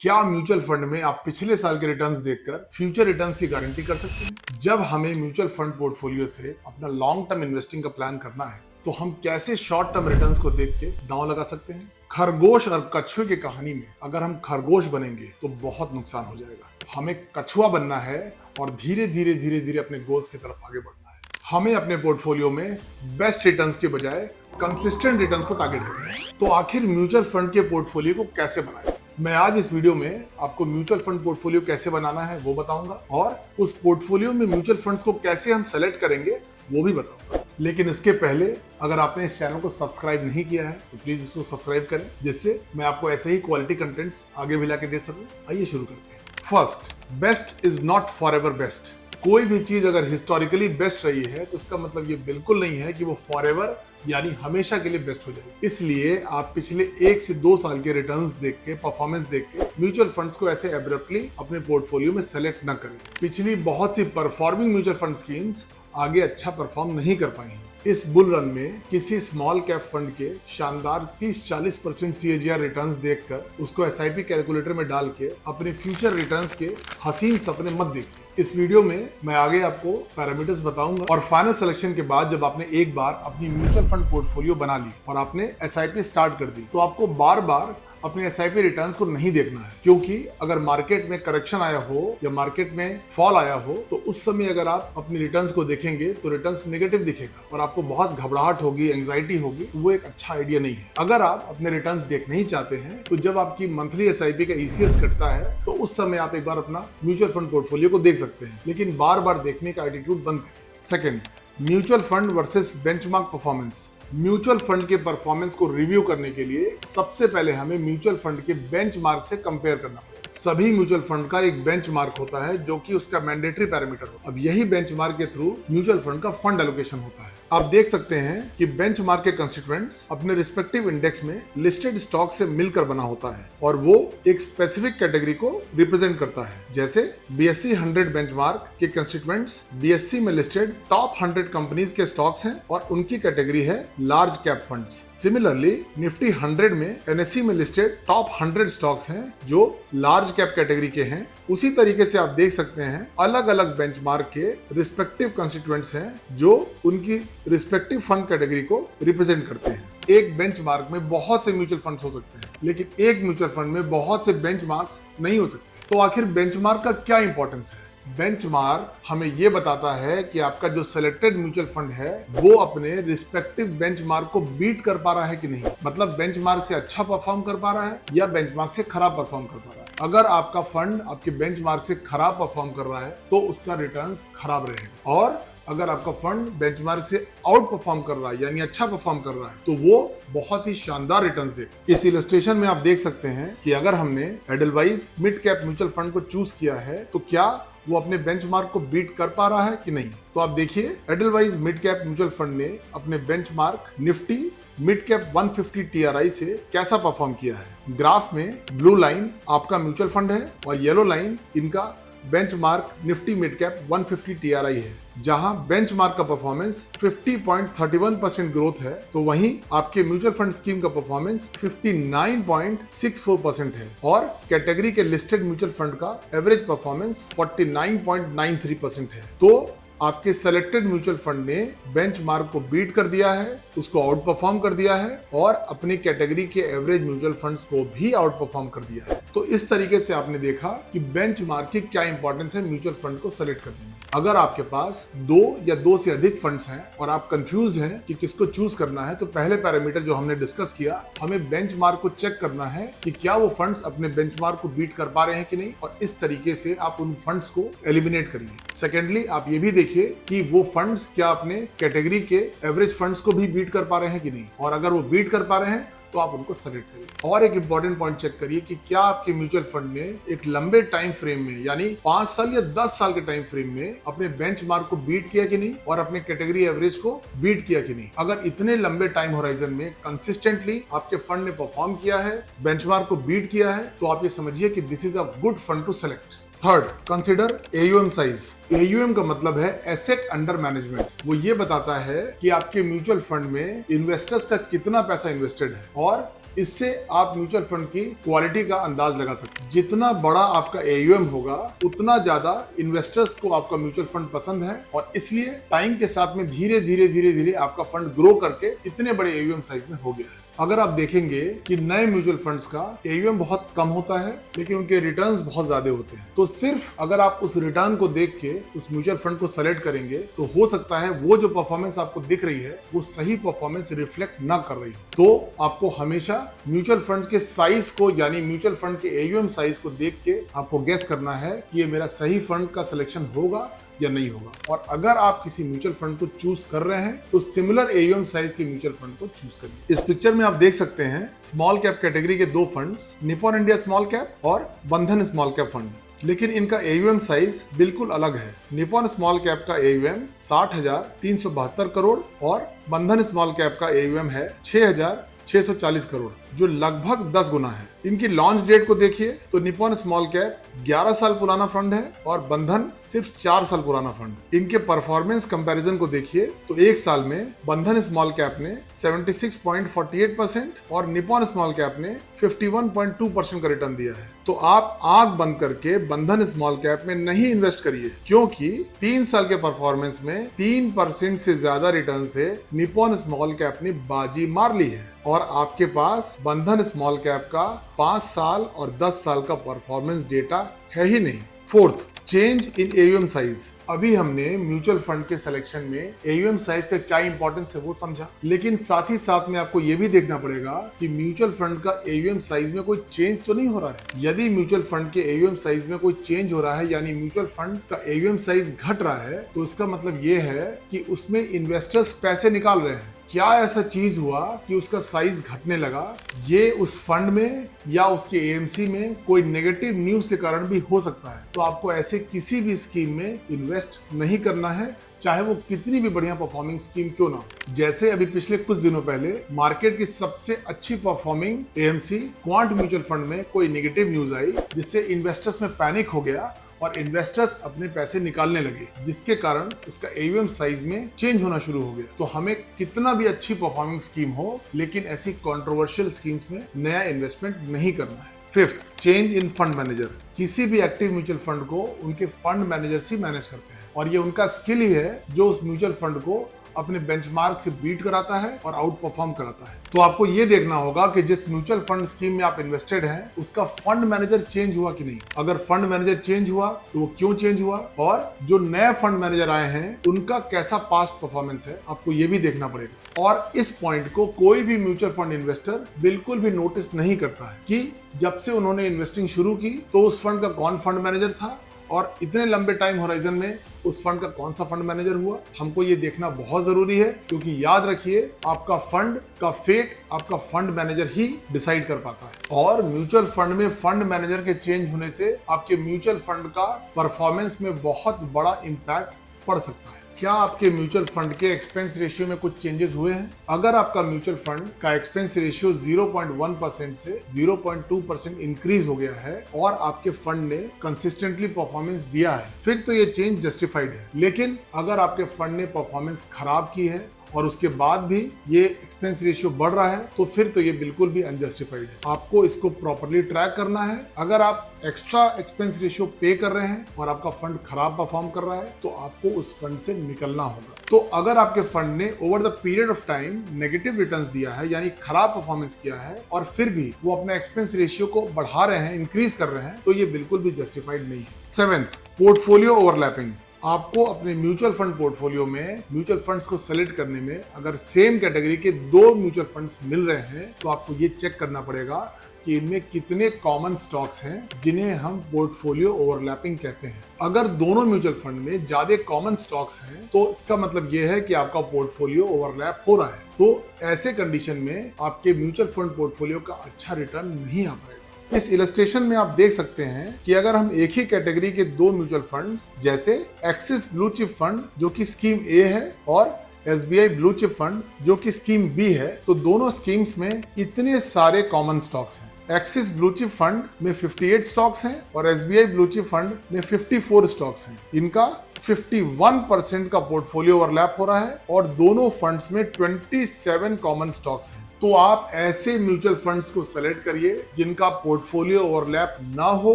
क्या mutual fund में आप पिछले साल के रिटर्न्स देखकर फ्यूचर रिटर्न्स की गारंटी कर सकते हैं? जब हमें म्यूचुअल फंड पोर्टफोलियो से अपना लॉन्ग टर्म इन्वेस्टिंग का प्लान करना है, तो हम कैसे शॉर्ट टर्म रिटर्न्स को देख के दांव लगा सकते हैं? खरगोश और कछुए की कहानी में अगर हम खरगोश बनेंगे तो बहुत नुकसान हो जाएगा। हमें कछुआ बनना है और धीरे धीरे धीरे धीरे अपने गोल्स की तरफ आगे बढ़ना है। हमें अपने पोर्टफोलियो में बेस्ट रिटर्न्स के बजाय कंसिस्टेंट रिटर्न्स को टारगेट करना है। तो आखिर म्यूचुअल फंड के पोर्टफोलियो को कैसे बनाएं? मैं आज इस वीडियो में आपको म्यूचुअल फंड पोर्टफोलियो कैसे बनाना है वो बताऊंगा, और उस पोर्टफोलियो में म्यूचुअल फंड्स को कैसे हम सेलेक्ट करेंगे वो भी बताऊंगा। लेकिन इसके पहले अगर आपने इस चैनल को सब्सक्राइब नहीं किया है तो प्लीज इसको सब्सक्राइब करें, जिससे मैं आपको ऐसे ही क्वालिटी कंटेंट्स आगे भी लाके दे सकूं। आइए शुरू करते हैं। First, best is not for ever best. कोई भी चीज अगर हिस्टोरिकली बेस्ट रही है तो इसका मतलब ये बिल्कुल नहीं है कि वो फॉर एवर यानी हमेशा के लिए बेस्ट हो जाएगी। इसलिए आप पिछले 1 से 2 साल के रिटर्न्स देख के, परफॉर्मेंस देख के म्यूचुअल फंड्स को ऐसे एब्रप्टली अपने पोर्टफोलियो में सेलेक्ट न करें। पिछली बहुत सी परफॉर्मिंग म्यूचुअल फंड स्कीम्स आगे अच्छा परफॉर्म नहीं कर पाई हैं। इस बुल रन में किसी स्मॉल कैप फंड के शानदार 30-40% CAGR रिटर्न्स देखकर उसको SIP कैलकुलेटर में डाल के अपने फ्यूचर रिटर्न्स के हसीन सपने मत देखिए। इस वीडियो में मैं आगे आपको पैरामीटर्स बताऊंगा, और फाइनल सिलेक्शन के बाद जब आपने एक बार अपनी म्यूचुअल फंड पोर्टफोलियो बना ली और आपने SIP स्टार्ट कर दी, तो आपको बार बार अपने SIP रिटर्न्स को नहीं देखना है। क्योंकि अगर मार्केट में करेक्शन आया हो या मार्केट में फॉल आया हो तो उस समय अगर आप अपनी रिटर्न्स को देखेंगे तो रिटर्न्स नेगेटिव दिखेगा और आपको बहुत घबराहट होगी, एंजाइटी होगी। तो वो एक अच्छा आइडिया नहीं है। अगर आप अपने रिटर्न्स देखना ही चाहते हैं तो जब आपकी मंथली SIP का ECS कटता है तो उस समय आप एक बार अपना म्यूचुअल फंड पोर्टफोलियो को देख सकते हैं, लेकिन बार बार देखने का एटीट्यूड बंद करें। Second, mutual fund versus benchmark performance. Mutual fund के परफॉर्मेंस को रिव्यू करने के लिए सबसे पहले हमें म्यूचुअल फंड के बेंचमार्क से कंपेयर करना पड़ेगा। सभी म्यूचुअल फंड का एक बेंचमार्क होता है जो कि उसका मैंडेटरी पैरामीटर होता है। अब यही बेंचमार्क के थ्रू म्यूचुअल फंड का फंड एलोकेशन होता है। आप देख सकते हैं कि बेंचमार्क के कंस्टिट्यूएंट्स अपने रिस्पेक्टिव इंडेक्स में लिस्टेड स्टॉक से मिलकर बना होता है और वो एक स्पेसिफिक कैटेगरी को रिप्रेजेंट करता है। जैसे BSE 100 बेंचमार्क के कंस्टिट्यूएंट्स BSE में लिस्टेड टॉप 100 कंपनीज के स्टॉक्स हैं और उनकी कैटेगरी है large cap funds. Similarly Nifty 100 में NSE में लिस्टेड टॉप 100 स्टॉक्स हैं जो लार्ज कैप कैटेगरी के हैं। उसी तरीके से आप देख सकते हैं अलग अलग बेंचमार्क के रिस्पेक्टिव कंस्टिट्यूएंट्स हैं जो उनकी रिस्पेक्टिव फंड कैटेगरी को रिप्रेजेंट करते हैं। एक बेंचमार्क में बहुत से म्यूचुअल फंड्स हो सकते हैं, लेकिन एक म्यूचुअल फंड में बहुत से बेंचमार्क्स नहीं हो सकते। तो आखिर बेंचमार्क का क्या इंपॉर्टेंस है? बेंचमार्क हमें यह बताता है कि आपका जो सिलेक्टेड म्यूचुअल फंड है वो अपने रिस्पेक्टिव बेंचमार्क को बीट कर पा रहा है कि नहीं। मतलब बेंचमार्क से अच्छा परफॉर्म कर पा रहा है या बेंचमार्क से खराब परफॉर्म कर पा रहा है। अगर आपका फंड आपके बेंचमार्क से खराब परफॉर्म कर रहा है तो उसका रिटर्न्स खराब रहेगा, और अगर आपका फंड बेंचमार्क से आउट परफॉर्म कर रहा है यानी अच्छा परफॉर्म कर रहा है तो वो बहुत ही शानदार रिटर्न्स देगा। इस इलस्ट्रेशन में आप देख सकते हैं कि अगर हमने Edelweiss mid cap mutual fund को चूज किया है तो क्या वो अपने बेंचमार्क को बीट कर पा रहा है कि नहीं। तो आप देखिए Edelweiss mid cap mutual fund ने अपने benchmark Nifty mid cap 150 TRI से कैसा परफॉर्म किया है। ग्राफ में ब्लू लाइन आपका म्यूचुअल फंड है और येलो लाइन इनका benchmark Nifty mid cap 150 TRI है। जहां बेंचमार्क का परफॉर्मेंस 50.31% ग्रोथ है तो वहीं आपके म्यूचुअल फंड स्कीम का परफॉर्मेंस 59.64% है, और कैटेगरी के लिस्टेड म्यूचुअल फंड का एवरेज परफॉर्मेंस 49.93% है। तो आपके सेलेक्टेड म्यूचुअल फंड ने बेंचमार्क को बीट कर दिया है, उसको आउट परफॉर्म कर दिया है और अपनी कैटेगरी के एवरेज म्यूचुअल फंड्स को भी आउट परफॉर्म कर दिया है। तो इस तरीके से आपने देखा कि बेंचमार्क की क्या इंपॉर्टेंस है म्यूचुअल फंड को सेलेक्ट करने में। अगर आपके पास 2 या 2 से अधिक फंड्स हैं और आप कंफ्यूज हैं कि किसको चूज करना है, तो पहले पैरामीटर जो हमने डिस्कस किया, हमें बेंचमार्क को चेक करना है कि क्या वो फंड्स अपने बेंचमार्क को बीट कर पा रहे हैं कि नहीं, और इस तरीके से आप उन फंड्स को एलिमिनेट करिए। सेकेंडली, आप ये भी देखिए कि वो फंड्स क्या अपने कैटेगरी के एवरेज फंड्स को भी बीट कर पा रहे हैं कि नहीं, और अगर वो बीट कर पा रहे हैं तो आप उनको सेलेक्ट करिए। और एक इंपॉर्टेंट पॉइंट चेक करिए कि क्या आपके म्यूचुअल फंड ने एक लंबे टाइम फ्रेम में यानी 5 साल या 10 साल के टाइम फ्रेम में अपने बेंचमार्क को बीट किया कि नहीं और अपने कैटेगरी एवरेज को बीट किया कि नहीं। अगर इतने लंबे टाइम होराइजन में कंसिस्टेंटली आपके फंड ने परफॉर्म किया है, बेंचमार्क को बीट किया है, तो आप ये समझिए कि this is a good fund to select. Third, consider AUM size. AUM का मतलब है एसेट अंडर मैनेजमेंट। वो ये बताता है कि आपके म्यूचुअल फंड में इन्वेस्टर्स का कितना पैसा इन्वेस्टेड है और इससे आप म्यूचुअल फंड की क्वालिटी का अंदाज लगा सकते हैं। जितना बड़ा आपका AUM होगा उतना ज्यादा इन्वेस्टर्स को आपका म्यूचुअल फंड पसंद है और इसलिए टाइम के साथ में धीरे धीरे आपका फंड ग्रो करके इतने बड़े AUM साइज में हो गया है। अगर आप देखेंगे कि नए म्यूचुअल फंड्स का AUM बहुत कम होता है लेकिन उनके रिटर्न्स बहुत ज्यादा होते हैं, तो सिर्फ अगर आप उस रिटर्न को देख के उस म्यूचुअल फंड को सेलेक्ट करेंगे तो हो सकता है वो जो परफॉर्मेंस आपको दिख रही है वो सही परफॉर्मेंस रिफ्लेक्ट ना कर रही हो। तो आपको हमेशा म्यूचुअल फंड के साइज को यानी म्यूचुअल फंड के AUM साइज को देख के आपको गेस करना है कि ये मेरा सही फंड का सिलेक्शन होगा या नहीं होगा। और अगर आप किसी म्यूचुअल फंड को चूज कर रहे हैं तो सिमिलर AUM साइज के म्यूचुअल फंड को चूज करिए। इस पिक्चर में आप देख सकते हैं स्मॉल कैप कैटेगरी के दो funds, Nippon India small cap और बंधन स्मॉल कैप फंड, लेकिन इनका AUM साइज बिल्कुल अलग है। निप्पॉन स्मॉल कैप का AUM 60,372 करोड़ और बंधन स्मॉल कैप का AUM है 6,640 करोड़, जो लगभग 10 गुना है। इनकी लॉन्च डेट को देखिए तो निप्पॉन स्मॉल कैप 11 साल पुराना फंड है और बंधन सिर्फ 4 साल पुराना फंड। इनके परफॉर्मेंस कंपैरिजन को देखिए तो एक साल में बंधन स्मॉल कैप ने 76.48% और निप्पॉन स्मॉल कैप ने 51.2% का रिटर्न दिया है। तो आप आंख बंद करके बंधन स्मॉल कैप में नहीं इन्वेस्ट करिए, क्योंकि 3 साल के परफॉर्मेंस में 3% से ज्यादा रिटर्न से निप्पॉन स्मॉल कैप ने बाजी मार ली है और आपके पास बंधन स्मॉल कैप का 5 साल और 10 साल का परफॉर्मेंस डेटा है ही नहीं। Fourth, change in AUM size. अभी हमने म्यूचुअल फंड के सिलेक्शन में AUM साइज का क्या इंपॉर्टेंस है वो समझा, लेकिन साथ ही साथ में आपको ये भी देखना पड़ेगा कि म्यूचुअल फंड का AUM साइज में कोई चेंज तो नहीं हो रहा है। यदि म्यूचुअल फंड के AUM साइज में कोई चेंज हो रहा है यानी म्यूचुअल फंड का AUM साइज घट रहा है, तो इसका मतलब ये है कि उसमें इन्वेस्टर्स पैसे निकाल रहे हैं। क्या ऐसा चीज हुआ कि उसका साइज घटने लगा? ये उस फंड में या उसके AMC में कोई नेगेटिव न्यूज के कारण भी हो सकता है। तो आपको ऐसे किसी भी स्कीम में इन्वेस्ट नहीं करना है, चाहे वो कितनी भी बढ़िया परफॉर्मिंग स्कीम क्यों ना हो। जैसे अभी पिछले कुछ दिनों पहले मार्केट की सबसे अच्छी performing AMC quant mutual fund में कोई नेगेटिव न्यूज आई जिससे इन्वेस्टर्स में पैनिक हो गया और इन्वेस्टर्स अपने पैसे निकालने लगे, जिसके कारण उसका AUM साइज में चेंज होना शुरू हो गया। तो हमें कितना भी अच्छी परफॉर्मिंग स्कीम हो, लेकिन ऐसी कंट्रोवर्शियल स्कीम्स में नया इन्वेस्टमेंट नहीं करना है। Fifth, change in fund manager. किसी भी एक्टिव म्यूचुअल फंड को उनके फंड मैनेजर्स ही मैनेज करते हैं और ये उनका स्किल ही है जो उस म्यूचुअल फंड को अपने बेंचमार्क से बीट कराता है और आउट परफॉर्म कराता है। तो आपको ये देखना होगा कि जिस म्यूचुअल फंड स्कीम में आप इन्वेस्टेड हैं उसका फंड मैनेजर चेंज हुआ कि नहीं। अगर फंड मैनेजर चेंज हुआ तो वो क्यों चेंज हुआ और जो नए फंड मैनेजर आए हैं उनका कैसा पास्ट परफॉर्मेंस है, आपको ये भी देखना पड़ेगा। और इस पॉइंट को कोई भी म्यूचुअल फंड इन्वेस्टर बिल्कुल भी नोटिस नहीं करता है कि जब से उन्होंने इन्वेस्टिंग शुरू की तो उस फंड का कौन फंड मैनेजर था और इतने लंबे टाइम होराइजन में उस फंड का कौन सा फंड मैनेजर हुआ। हमको ये देखना बहुत जरूरी है, क्योंकि याद रखिए आपका फंड का फेट आपका फंड मैनेजर ही डिसाइड कर पाता है और म्यूचुअल फंड में फंड मैनेजर के चेंज होने से आपके म्यूचुअल फंड का परफॉर्मेंस में बहुत बड़ा इंपैक्ट पड़ सकता है। क्या आपके म्यूचुअल फंड के एक्सपेंस रेशियो में कुछ चेंजेस हुए हैं? अगर आपका म्यूचुअल फंड का एक्सपेंस रेशियो 0.1% से 0.2% इंक्रीज हो गया है और आपके फंड ने कंसिस्टेंटली परफॉर्मेंस दिया है, फिर तो ये चेंज जस्टिफाइड है। लेकिन अगर आपके फंड ने परफॉर्मेंस खराब की है और उसके बाद भी ये एक्सपेंस रेशियो बढ़ रहा है, तो फिर तो ये बिल्कुल भी अनजस्टिफाइड है। आपको इसको प्रॉपर्ली ट्रैक करना है। अगर आप एक्स्ट्रा एक्सपेंस रेशियो पे कर रहे हैं और आपका फंड खराब परफॉर्म कर रहा है तो आपको उस फंड से निकलना होगा। तो अगर आपके फंड ने over the period of time negative returns दिया है यानी खराब परफॉर्मेंस किया है और फिर भी वो अपने एक्सपेंस रेशियो को बढ़ा रहे हैं, इंक्रीज कर रहे हैं, तो ये बिल्कुल भी जस्टिफाइड नहीं है। Seventh, portfolio overlapping. आपको अपने म्यूचुअल फंड पोर्टफोलियो में म्यूचुअल फंड्स को सेलेक्ट करने में अगर सेम कैटेगरी के 2 म्यूचुअल फंड्स मिल रहे हैं तो आपको ये चेक करना पड़ेगा कि इनमें कितने कॉमन स्टॉक्स हैं जिन्हें हम पोर्टफोलियो ओवरलैपिंग कहते हैं। अगर दोनों म्यूचुअल फंड में ज्यादा कॉमन स्टॉक्स हैं तो इसका मतलब ये है कि आपका पोर्टफोलियो ओवरलैप हो रहा है। तो ऐसे कंडीशन में आपके म्यूचुअल फंड पोर्टफोलियो का अच्छा रिटर्न नहीं आ पाएगा। इस इलस्ट्रेशन में आप देख सकते हैं कि अगर हम एक ही कैटेगरी के 2 म्यूचुअल फंड्स जैसे एक्सिस ब्लू चिप फंड जो कि स्कीम ए है और SBI ब्लू चिप फंड जो कि स्कीम बी है, तो दोनों स्कीम्स में इतने सारे कॉमन स्टॉक्स हैं। एक्सिस ब्लू चिप फंड में 58 स्टॉक्स हैं और SBI ब्लू चिप फंड में 54 स्टॉक्स हैं। इनका 51% का पोर्टफोलियो ओवरलैप हो रहा है और दोनों फंड्स में 27 कॉमन स्टॉक्स हैं। तो आप ऐसे म्यूचुअल फंड्स को सेलेक्ट करिए जिनका पोर्टफोलियो ओवरलैप ना हो,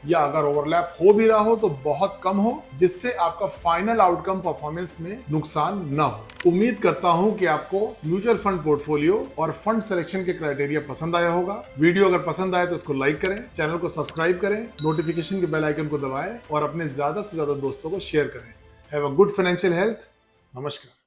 या अगर ओवरलैप हो भी रहा हो तो बहुत कम हो, जिससे आपका फाइनल आउटकम परफॉर्मेंस में नुकसान ना हो। उम्मीद करता हूं कि आपको म्यूचुअल फंड पोर्टफोलियो और फंड सिलेक्शन के क्राइटेरिया पसंद आया होगा। वीडियो अगर पसंद आए तो इसको लाइक करें, चैनल को सब्सक्राइब करें, नोटिफिकेशन के बेल आइकन को दबाएं और अपने ज्यादा से ज्यादा दोस्तों को शेयर करें। Have a good financial health. नमस्कार।